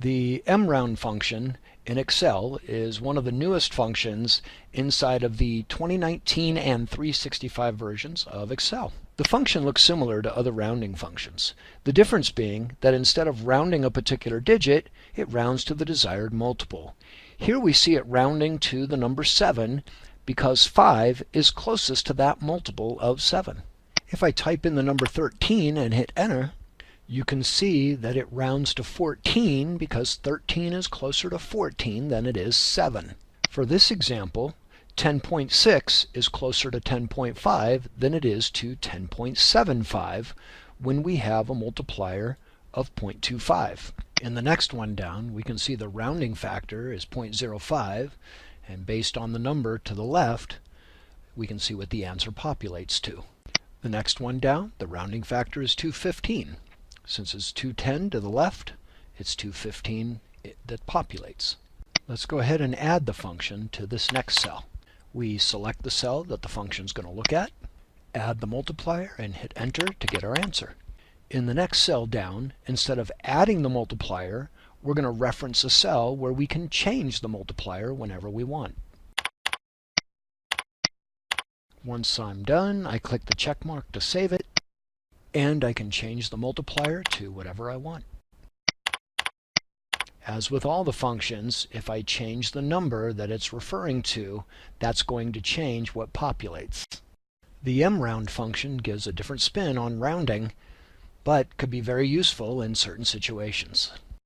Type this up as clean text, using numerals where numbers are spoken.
The MROUND function in Excel is one of the newest functions inside of the 2019 and 365 versions of Excel. The function looks similar to other rounding functions, the difference being that instead of rounding a particular digit, it rounds to the desired multiple. Here we see it rounding to the number 7 because 5 is closest to that multiple of 7. If I type in the number 13 and hit enter, you can see that it rounds to 14 because 13 is closer to 14 than it is 7. For this example, 10.6 is closer to 10.5 than it is to 10.75 when we have a multiplier of 0.25. In the next one down, we can see the rounding factor is 0.05, and based on the number to the left, we can see what the answer populates to. The next one down, the rounding factor is 215. Since it's 210 to the left, it's 215 that populates. Let's go ahead and add the function to this next cell. We select the cell that the function is going to look at, add the multiplier, and hit enter to get our answer. In the next cell down, instead of adding the multiplier, we're going to reference a cell where we can change the multiplier whenever we want. Once I'm done, I click the check mark to save it, and I can change the multiplier to whatever I want. As with all the functions, if I change the number that it's referring to, that's going to change what populates. The MROUND function gives a different spin on rounding, but could be very useful in certain situations.